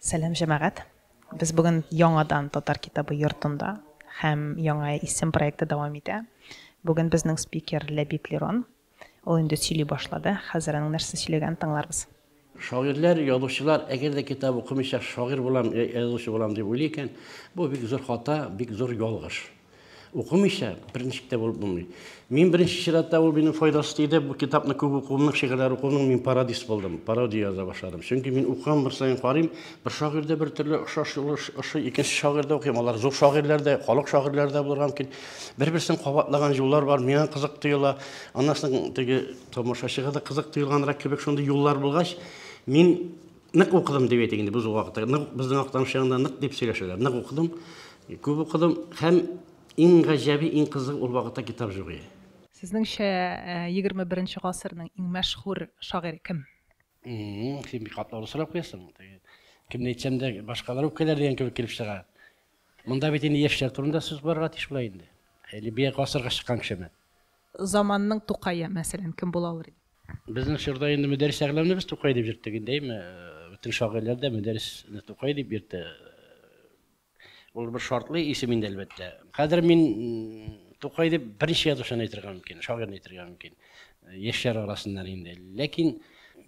Сәлам җәмәгать. Без бүген яңадан Татар китабы йортында һәм яңа исем проекты дәвам итә. Бүген безнең спикер Ләбиб Лерон. Ул инде сөйли башлады. Хәзер аның нәрсә сөйләгәнен тыңларбыз. Шагыйрьләр, язучылар, әгәр дә китап укымыйча шагыйрь булам, язучы булам дип уйлый икән, бу бик зур хата, бик зур ялгыш. Укымыйча берничә дә булып булмый. Мин беренче чиратта ул минем файдасы тиде, бу китапны күп укуымның, шигырьләр укуымның мин пародист булдым, пародия яза башладым. Чөнки мин укыган бер саен карыйм, бер шагыйрьдә бер төрле охшашлык, икенче шагыйрьдә укыйм. Алар зур шагыйрьләр дә, халык шагыйрьләр дә булырга мөмкин. Бер-берсен кабатлаган юллар бар, миңа кызык тоела. Аннан теге тамашачыга да кызык тоелганрак кебек шундый юллар булгач, мин нык укыдым дип әйтик инде без вакытта. Безнең актамчыгында нык дип сөйләшәләр. Нык укыдым, күп укыдым һәм иң гаҗәби, иң кызык ул вакытта китап юк иде. Сезнеңчә 21 гасырның иң мәшһүр шагыйре кем? Син бик катлаулы сорап куясың. Кемне әйтсәм дә башкалар үпкәләр дигән кебек килеп чыга. Монда бит инде яшьләр турында сүз барырга тиеш була инде. Әле бия гасырга чыккан кешеме? Заманның Тукае, мәсәлән, кем була алыр иде? Безнең чорда инде мөдәррис әгъләмне без Тукай дип йөрттек индеме? Бүтән шагыйрьләр дә мөдәррисне Тукай дип йөртте. Ул бер шартлы исем инде әлбәттә. Хәзер мин Тукай дип беренче язучыны әйтергә мөмкин, шагыйрьне әйтергә мөмкин. Яшьләр арасыннан инде. Ләкин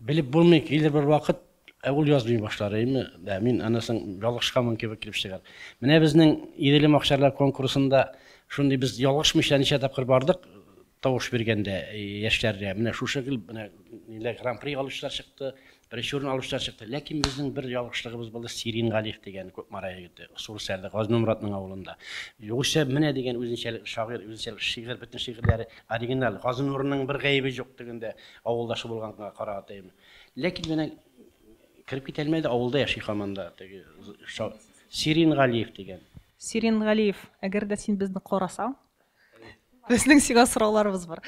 белеп булмый, килер бер вакыт ул язмый башлар име? Мин анасын ялгышканмын кебек килеп чыгар. Менә безнең Иделе Махшарлар конкурсында шундый без ялгышмыйча ничә тапкыр бардык. Тавыш бергәндә яшьләргә менә шу шикел менә гран-при алышлар чыкты, беренче урын алышлар чыкты. Ләкин безнең бер ялгышлыгыбыз булды Сирин Галиев дигән Күкмара егете, Сурсәрдә Газнур Муратның авылында. Югыйсә менә дигән үзенчәлек шагыйрь, үзенчәлек шигырь, бөтен шигырьләре оригинал. Газнурның бер гаебе юк дигәндә авылдашы булганга каратайм. Ләкин менә кирип китә алмады, авылда яши һаманда теге Сирин Галиев дигән. Сирин Галиев, әгәр дә син безне карасаң, безнең сиңа сорауларыбыз бар.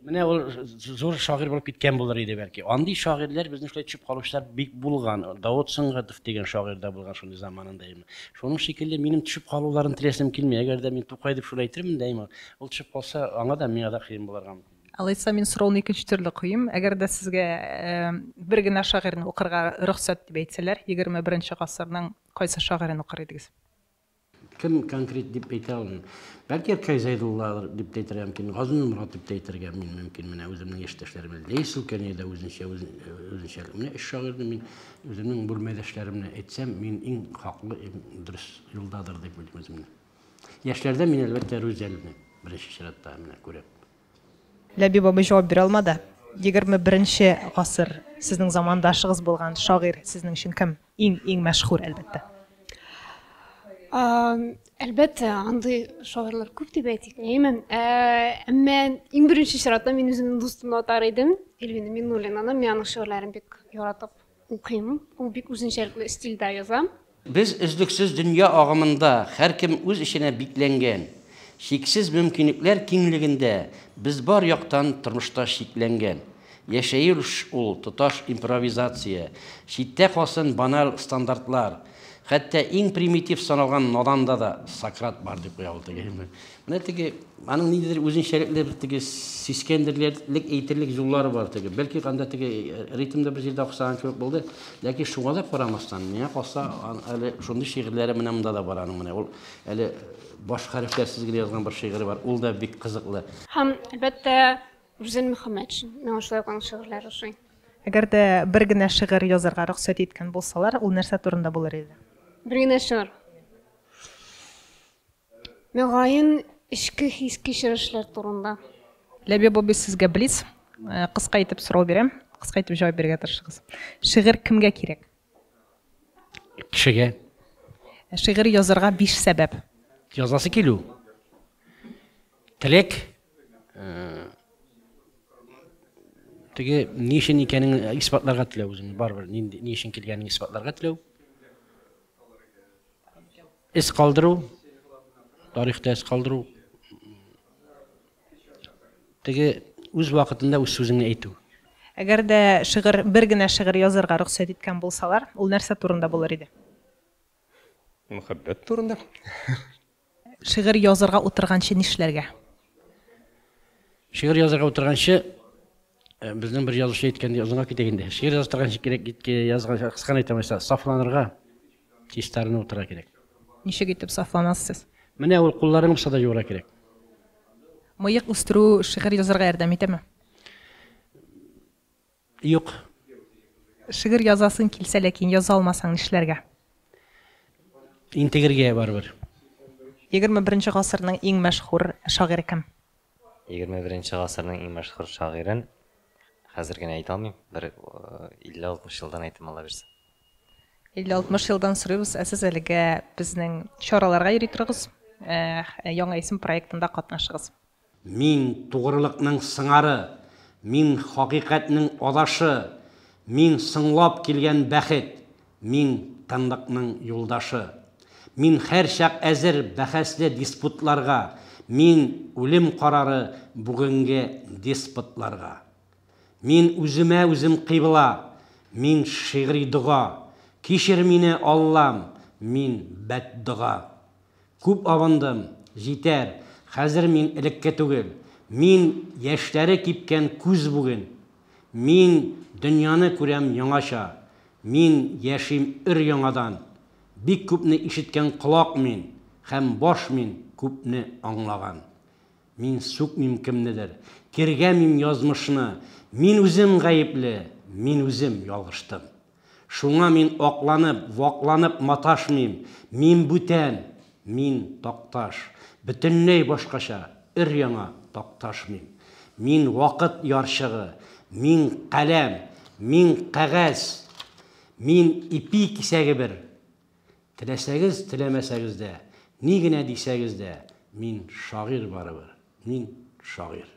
Менә ул зур шагыйрь булып киткән булыр иде бәлки. Андый шагыйрьләр безнең шулай төшеп калышлар бик булган. Давыт Сыңгатов дигән шагыйрь дә булган шундый заманында име. Шуның шикелле минем төшеп калуларын теләсем килми. Әгәр дә мин Тукай дип шулай әйтермен дә име. Ул төшеп калса, аңа да миңа да кыен булырга. Алайса мин сорауны икенче төрле куйым. Әгәр дә сезгә бер генә шагыйрьне укырга рөхсәт дип әйтсәләр, 21 гасырның кайсы шагыйрен укыр идегез? Кем конкрет дип әйтә алмыйм. Бәлки Кайзайдуллалар дип әйтергә мөмкин, Газнур Мурат дип әйтергә мөмкин. Менә үземнең яшьтәшләремне Лейсел Кәнәдә үзенчә менә эш шагыйрьне мин үземнең бүлмәдәшләремне әйтсәм, мин иң хаклы, иң дөрес юлдадыр дип уйлыйм үземне. Яшьләрдә мин әлбәттә Рүзәлне беренче чиратта менә күрәм. Ләбиб абый җавап бирә алмады. 21 гасыр сезнең замандашыгыз булган шагыйрь сезнең өчен кем? Иң мәшһүр әлбәттә. Әлбәттә, андый шагыйрьләр күп дип әйтик. Әмма иң беренче чиратта мин үземнең дустымны атар идем. Эльвина Миннуллина, мин аның шигырьләрен бик яратып укыйм. Ул бик үзенчәлекле стильдә яза. Без үзлексез дөнья агымында һәркем үз эшенә бикләнгән. Шиксез мөмкинлекләр киңлегендә без бар яктан тормышта шикләнгән. Яшәер ул тоташ импровизация, читтә калсын банал стандартлар. Хәтта иң примитив саналган наданда да Сократ бар дип куя ул теге. Менә теге аның нидер үзенчәлекле бер теге сискәндерлек әйтерлек юллары бар теге. Бәлки анда теге ритмда бер җирдә охшаган кебек булды. Ләкин шуңа да карамастан, миңа калса әле шундый шигырьләре менә монда да бар аның менә. Ул әле баш хәрефләрсез генә язган бер шигыре бар. Ул да бик кызыклы. Һәм әлбәттә Рүзәл Мөхәммәтшин, миңа шулай укыган шигырьләре ошый. Әгәр дә бер генә шигырь язарга рөхсәт иткән булсалар, ул нәрсә турында булыр иде? Бер генә шигырь. Мөгаен ички хис кичерешләр турында. Ләбиб абый сезгә блиц, кыска итеп сорау бирәм. Кыска итеп җавап бирергә тырышыгыз. Шигырь кемгә кирәк? Кешегә. Шигырь язарга 5 сәбәп. Язасы килү. Теләк. Теге ни өчен икәнен исбатларга теләү үзеңне барбер, ни өчен килгәнен исбатларга теләү. Эс калдыру, тарихта эс калдыру. Теге үз вакытында үз сүзеңне әйтү. Әгәр дә шигырь бер генә шигырь язарга рөхсәт иткән булсалар, ул нәрсә турында булыр иде? Мөхәббәт турында. Шигырь язарга утырганчы нишләргә? Шигырь язарга утырганчы безнең бер язучы әйткәндә озынга китә инде. Шигырь язып торганчы кирәк язган кысканы әйтәм, сафланырга, Тистарына утыра керек. Ничек итеп сафланасыз? Менә ул кулларың булса да юра керек. Мыек үстерү шигырь язарга ярдәм итәме? Юк. Шигырь язасың килсә, ләкин яза алмасаң нишләргә? Интегергә барбыр. 21 гасырның иң мәшһүр шагыйре кем? 21 гасырның иң мәшһүр шагыйрен хәзер генә әйтә алмыйм. Бер 50-60 елдан әйтем ала бирсә. 50-60 елдан сорыйбыз, сез әлегә безнең чараларга йөри торыгыз. Яңа исем проектында катнашыгыз. Мин тугрылыкның сыңары, мин хакыйкатьнең адашы, мин сыңлап килгән бәхет, мин тынлыкның юлдашы. Мин һәр чак әзер бәхәсле диспутларга, мин үлем карары бүгенге диспутларга. Мин үземә үзем кыйбла, мин шигъри дуга, кичер мине Аллам, мин бәддуга. Күп авандым, җитәр, хәзер мин элеккә түгел, мин яшьләре кипкән күз бүген. Мин дөньяны күрәм яңача, мин яшим яңадан. Бик күпне ишеткән колак мин, һәм баш мин күпне аңлаган. Мин сүкмим кемнедер, кергәмим язмышны, мин үзем гаепле, мин үзем ялгыштым. Шуңа мин акланып, вакланып маташмыйм, мин бүтән, мин такташ, бөтенләй башкача, яңа такташмыйм. Мин вакыт ярчыгы, мин каләм, мин кәгазь, мин ипи кисәге бер. Теләсәгез, теләмәсәгез дә, ни генә дисәгез дә, мин шагыйрь барыбер, мин шагыйрь.